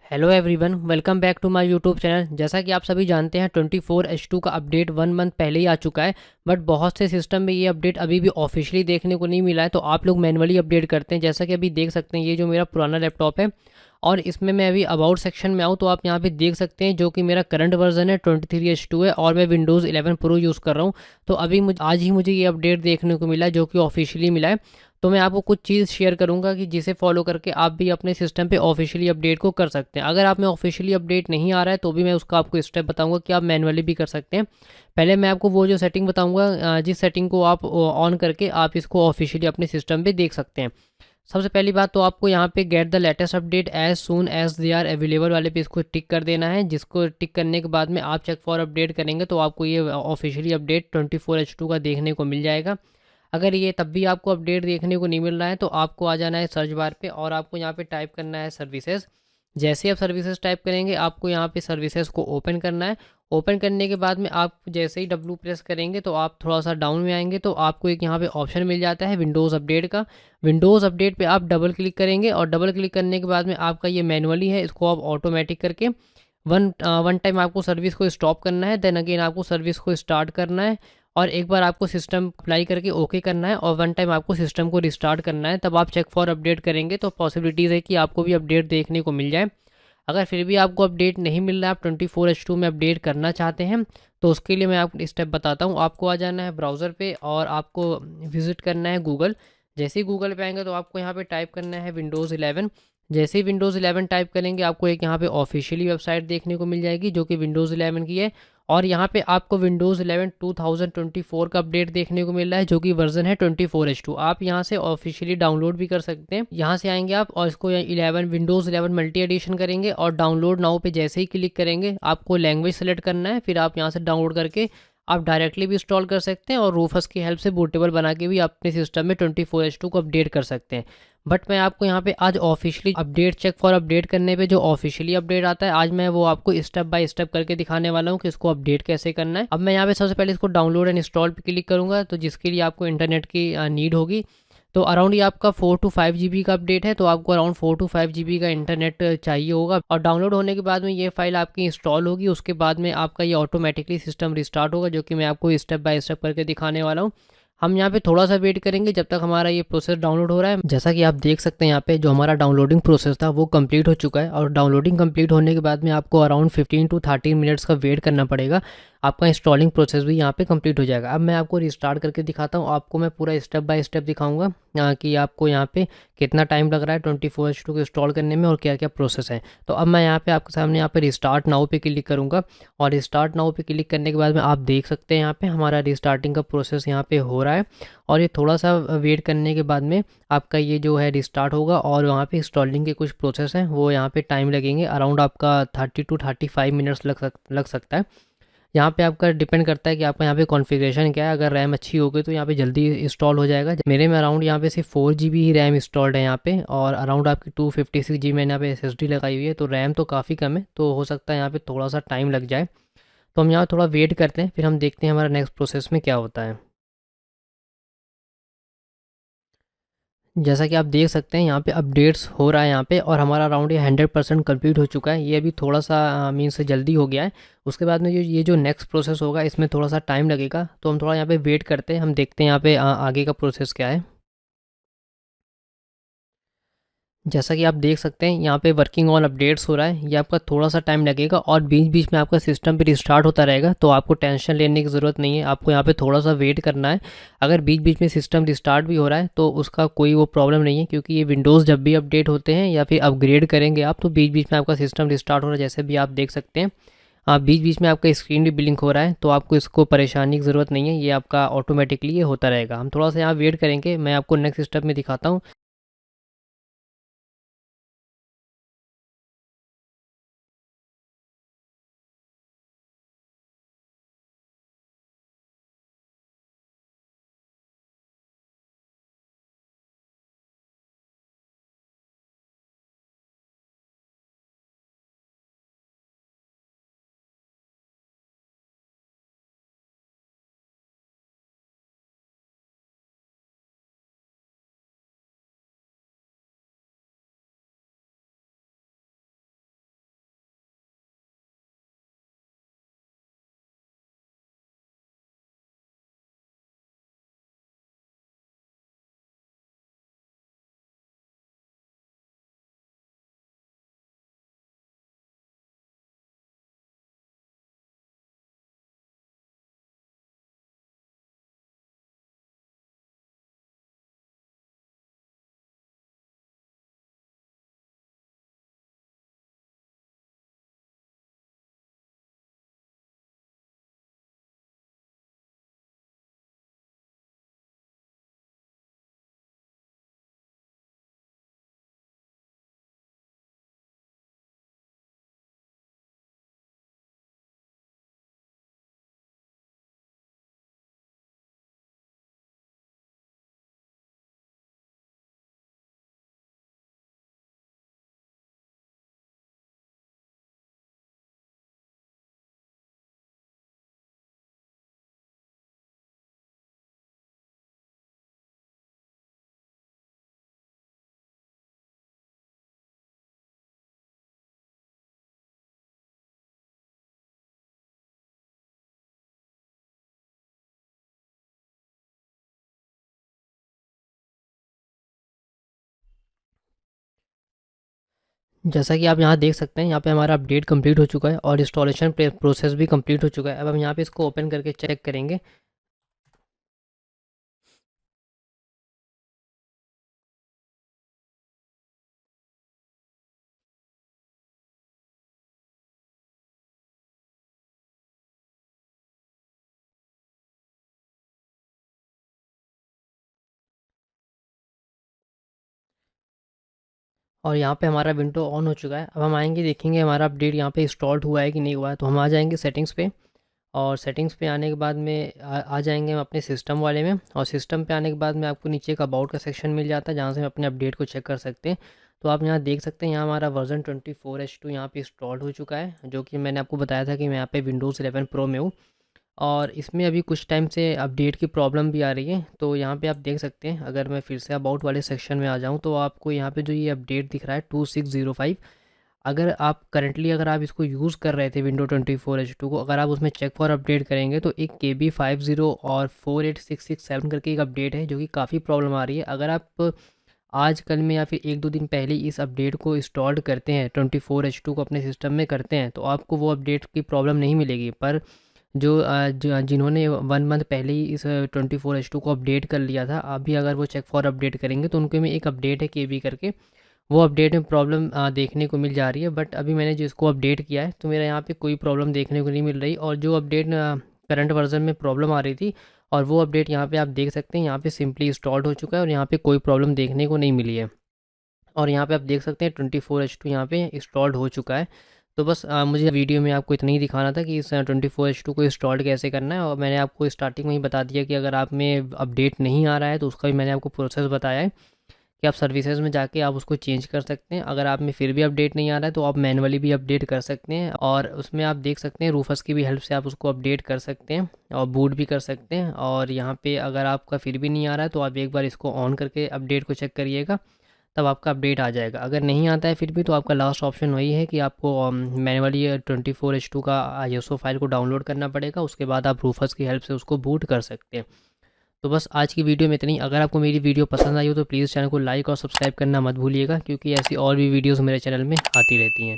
Hello everyone, welcome back to my YouTube channel. जैसा कि आप सभी जानते हैं 24H2 का अपडेट 1 मंथ पहले ही आ चुका है। बट बहुत से सिस्टम में ये अपडेट अभी भी ऑफिशियली देखने को नहीं मिला है, तो आप लोग मैनुअली अपडेट करते हैं। जैसा कि अभी देख सकते हैं, ये जो मेरा पुराना लैपटॉप है और इसमें मैं अभी अबाउट सेक्शन में आऊँ तो आप यहाँ पे देख सकते हैं जो कि मेरा करंट वर्जन है 23H2 है और मैं विंडोज़ 11 प्रो यूज़ कर रहा हूँ। तो अभी आज ही मुझे ये अपडेट देखने को मिला है जो कि ऑफिशियली मिला है। तो मैं आपको कुछ चीज़ शेयर करूंगा कि जिसे फॉलो करके आप भी अपने सिस्टम पे ऑफिशियली अपडेट को कर सकते हैं। अगर आप में ऑफिशियली अपडेट नहीं आ रहा है तो भी मैं उसका आपको स्टेप बताऊंगा कि आप मैनुअली भी कर सकते हैं। पहले मैं आपको वो जो सेटिंग बताऊंगा, जिस सेटिंग को आप ऑन करके आप इसको ऑफिशियली अपने सिस्टम पे देख सकते हैं। सबसे पहली बात तो आपको यहाँ पे get the latest update as soon as they are available वाले पे इसको टिक कर देना है। जिसको टिक करने के बाद में आप चेक फॉर अपडेट करेंगे तो आपको ये ऑफिशियली अपडेट 24H2 का देखने को मिल जाएगा। अगर ये तब भी आपको अपडेट देखने को नहीं मिल रहा है तो आपको आ जाना है सर्च बार पे और आपको यहाँ पे टाइप करना है सर्विसेज। जैसे आप सर्विसेज टाइप करेंगे आपको यहाँ पे सर्विसेज को ओपन करना है। ओपन करने के बाद में आप जैसे ही डब्लू प्रेस करेंगे तो आप थोड़ा सा डाउन में आएंगे तो आपको एक यहाँ पे ऑप्शन मिल जाता है विंडोज़ अपडेट का। विंडोज़ अपडेट पे आप डबल क्लिक करेंगे और डबल क्लिक करने के बाद में आपका ये मैनुअली है, इसको आप ऑटोमेटिक करके वन टाइम आपको सर्विस को स्टॉप करना है, देन अगेन आपको सर्विस को स्टार्ट करना है और एक बार आपको सिस्टम अप्लाई करके ओके करना है और वन टाइम आपको सिस्टम को रिस्टार्ट करना है। तब आप चेक फॉर अपडेट करेंगे तो पॉसिबिलिटीज़ है कि आपको भी अपडेट देखने को मिल जाए। अगर फिर भी आपको अपडेट नहीं मिल रहा है, आप 24H2 में अपडेट करना चाहते हैं, तो उसके लिए मैं आपको स्टेप बताता हूँ। आपको आ जाना है ब्राउज़र पे और आपको विज़िट करना है गूगल। जैसे ही गूगल पे आएंगे तो आपको यहाँ पे टाइप करना है विंडोज़ 11। जैसे ही विंडोज़ 11 टाइप करेंगे आपको एक यहाँ पे ऑफिशियली वेबसाइट देखने को मिल जाएगी जो कि विंडोज़ 11 की है। और यहाँ पे आपको विंडोज़ 11 2024 का अपडेट देखने को मिल रहा है जो कि वर्जन है 24H2। आप यहाँ से ऑफिशियली डाउनलोड भी कर सकते हैं। यहाँ से आएंगे आप और इसको 11 विंडोज़ 11 मल्टी एडिशन करेंगे और डाउनलोड नाउ पे जैसे ही क्लिक करेंगे आपको लैंग्वेज सेलेक्ट करना है। फिर आप यहाँ से डाउनलोड करके आप डायरेक्टली भी इंस्टॉल कर सकते हैं और रूफस की हेल्प से बूटेबल बना के भी अपने सिस्टम में 24H2 को अपडेट कर सकते हैं। बट मैं आपको यहाँ पे आज officially update check for update करने पे जो ऑफिशियली अपडेट आता है आज मैं वो आपको स्टेप बाय स्टेप करके दिखाने वाला हूँ कि इसको अपडेट कैसे करना है। अब मैं यहाँ पे सबसे पहले इसको डाउनलोड एंड इंस्टॉल पे क्लिक करूँगा, तो जिसके लिए आपको इंटरनेट की नीड होगी। तो अराउंड ये आपका 4 to 5 GB का अपडेट है, तो आपको अराउंड 4 to 5 GB का इंटरनेट चाहिए होगा। और डाउनलोड होने के बाद में ये फाइल आपकी इंस्टॉल होगी, उसके बाद में आपका ये ऑटोमेटिकली सिस्टम रिस्टार्ट होगा जो कि मैं आपको स्टेप बाय स्टेप करके दिखाने वाला हूँ। हम यहाँ पे थोड़ा सा वेट करेंगे जब तक हमारा ये प्रोसेस डाउनलोड हो रहा है। जैसा कि आप देख सकते हैं यहाँ पे जो हमारा डाउनलोडिंग प्रोसेस था वो कंप्लीट हो चुका है और डाउनलोडिंग कंप्लीट होने के बाद में आपको अराउंड 15 to 13 मिनट्स का वेट करना पड़ेगा। आपका इंस्टॉलिंग प्रोसेस भी यहाँ पे कंप्लीट हो जाएगा। अब मैं आपको रिस्टार्ट करके दिखाता हूँ, आपको मैं पूरा स्टेप बाय स्टेप दिखाऊंगा कि आपको यहाँ पे कितना टाइम लग रहा है 24H2 को इंस्टॉल करने में और क्या क्या प्रोसेस है। तो अब मैं यहाँ पे आपके सामने यहाँ पे रिस्टार्ट नाउ पे क्लिक करूँगा और रिस्टार्ट नाउ पे क्लिक करने के बाद में आप देख सकते हैं यहाँ पे हमारा रिस्टार्टिंग का प्रोसेस यहाँ पे हो रहा है। और ये थोड़ा सा वेट करने के बाद में आपका ये जो है रिस्टार्ट होगा और वहाँ पे इंस्टॉलिंग के कुछ प्रोसेस हैं वो यहाँ पे टाइम लगेंगे, अराउंड आपका 30 to 35 मिनट्स लग सकता है। यहाँ पे आपका डिपेंड करता है कि आपका यहाँ पे कॉन्फ़िगरेशन क्या है। अगर रैम अच्छी होगी तो यहाँ पे जल्दी इंस्टॉल हो जाएगा। मेरे में अराउंड यहाँ पे सिर्फ 4 GB ही रैम इंस्टॉल्ड है यहाँ पे और अराउंड आपकी 256 GB मैंने यहाँ पे SSD लगाई हुई है, तो रैम तो काफ़ी कम है, तो हो सकता है यहाँ पे थोड़ा सा टाइम लग जाए। तो हम यहाँ थोड़ा वेट करते हैं, फिर हम देखते हैं हमारा नेक्स्ट प्रोसेस में क्या होता है। जैसा कि आप देख सकते हैं यहाँ पे अपडेट्स हो रहा है यहाँ पे और हमारा अराउंड ये 100% कंप्लीट हो चुका है। ये अभी थोड़ा सा मीन्स जल्दी हो गया है। उसके बाद में ये जो नेक्स्ट प्रोसेस होगा इसमें थोड़ा सा टाइम लगेगा, तो हम थोड़ा यहाँ पे वेट करते हैं, हम देखते हैं यहाँ पे आगे का प्रोसेस क्या है। जैसा कि आप देख सकते हैं यहाँ पे वर्किंग ऑन अपडेट्स हो रहा है, ये आपका थोड़ा सा टाइम लगेगा और बीच बीच में आपका सिस्टम भी रिस्टार्ट होता रहेगा, तो आपको टेंशन लेने की ज़रूरत नहीं है। आपको यहाँ पे थोड़ा सा वेट करना है। अगर बीच बीच में सिस्टम रिस्टार्ट भी हो रहा है तो उसका कोई वो प्रॉब्लम नहीं है, क्योंकि ये विंडोज़ जब भी अपडेट होते हैं या फिर अपग्रेड करेंगे आप तो बीच बीच में आपका सिस्टम रिस्टार्ट हो रहा है, जैसे भी आप देख सकते हैं। आप बीच बीच में आपका स्क्रीन भी ब्लिंक हो रहा है, तो आपको इसको परेशानी की ज़रूरत नहीं है, ये आपका ऑटोमेटिकली ये होता रहेगा। हम थोड़ा सा यहाँ वेट करेंगे, मैं आपको नेक्स्ट स्टेप में दिखाता हूँ। जैसा कि आप यहाँ देख सकते हैं, यहाँ पे हमारा अपडेट कंप्लीट हो चुका है और इंस्टॉलेशन प्रोसेस भी कंप्लीट हो चुका है। अब हम यहाँ पे इसको ओपन करके चेक करेंगे। और यहाँ पे हमारा विंडो ऑन हो चुका है। अब हम आएंगे, देखेंगे हमारा अपडेट यहाँ पे इंस्टॉल्ड हुआ है कि नहीं हुआ है। तो हम आ जाएंगे सेटिंग्स पे, और सेटिंग्स पे आने के बाद में आ जाएंगे हम अपने सिस्टम वाले में। और सिस्टम पे आने के बाद में आपको नीचे का अबाउट का सेक्शन मिल जाता है, जहाँ से हम अपने अपडेट को चेक कर सकते हैं। तो आप यहाँ देख सकते हैं, यहाँ हमारा वर्जन 24H2 यहाँ पे इंस्टॉल्ड हो चुका है, जो कि मैंने आपको बताया था कि मैं यहाँ पे विंडोज़ 11 प्रो में हूँ। और इसमें अभी कुछ टाइम से अपडेट की प्रॉब्लम भी आ रही है। तो यहाँ पे आप देख सकते हैं, अगर मैं फिर से अबाउट वाले सेक्शन में आ जाऊँ, तो आपको यहाँ पे जो ये अपडेट दिख रहा है 2605, अगर आप इसको यूज़ कर रहे थे विंडो 24H2 को, अगर आप उसमें चेक फॉर अपडेट करेंगे तो एक KB50 और 48667 करके एक अपडेट है, जो कि काफ़ी प्रॉब्लम आ रही है। अगर आप आज कल में या फिर 1-2 दिन पहले इस अपडेट को इंस्टॉल्ड करते हैं, 24H2 को अपने सिस्टम में करते हैं, तो आपको वो अपडेट की प्रॉब्लम नहीं मिलेगी। पर जिन्होंने 1 मंथ पहले ही इस 24H2 को अपडेट कर लिया था, अभी अगर वो चेक फॉर अपडेट करेंगे तो उनके में एक अपडेट है KB करके, वो अपडेट में प्रॉब्लम देखने को मिल जा रही है। बट अभी मैंने जिसको अपडेट किया है, तो मेरा यहाँ पे कोई प्रॉब्लम देखने को नहीं मिल रही। और जो अपडेट करंट वर्जन में प्रॉब्लम आ रही थी, और वो अपडेट यहाँ पे आप देख सकते हैं, यहाँ पे सिंपली इंस्टॉल्ड हो चुका है और यहाँ पे कोई प्रॉब्लम देखने को नहीं मिली है। और यहाँ पे आप देख सकते हैं 24H2 यहाँ पे इंस्टॉल्ड हो चुका है। तो बस मुझे वीडियो में आपको इतना ही दिखाना था कि इस 24H2 को इंस्टॉल्ड कैसे करना है। और मैंने आपको स्टार्टिंग में ही बता दिया कि अगर आप में अपडेट नहीं आ रहा है, तो उसका भी मैंने आपको प्रोसेस बताया है कि आप सर्विसेज में जाके आप उसको चेंज कर सकते हैं। अगर आप में फिर भी अपडेट नहीं आ रहा है, तो आप मैनुअली भी अपडेट कर सकते हैं। और उसमें आप देख सकते हैं, रूफस की भी हेल्प से आप उसको अपडेट कर सकते हैं और बूट भी कर सकते हैं। और यहाँ पे अगर आपका फिर भी नहीं आ रहा है, तो आप एक बार इसको ऑन करके अपडेट को चेक करिएगा, तब आपका अपडेट आ जाएगा। अगर नहीं आता है फिर भी, तो आपका लास्ट ऑप्शन वही है कि आपको मैनुअली 24H2 का ISO फाइल को डाउनलोड करना पड़ेगा। उसके बाद आप रूफस की हेल्प से उसको बूट कर सकते हैं। तो बस आज की वीडियो में इतनी। अगर आपको मेरी वीडियो पसंद आई हो, तो प्लीज़ चैनल को लाइक और सब्सक्राइब करना मत भूलिएगा, क्योंकि ऐसी और भी वीडियोज़ मेरे चैनल में आती रहती हैं।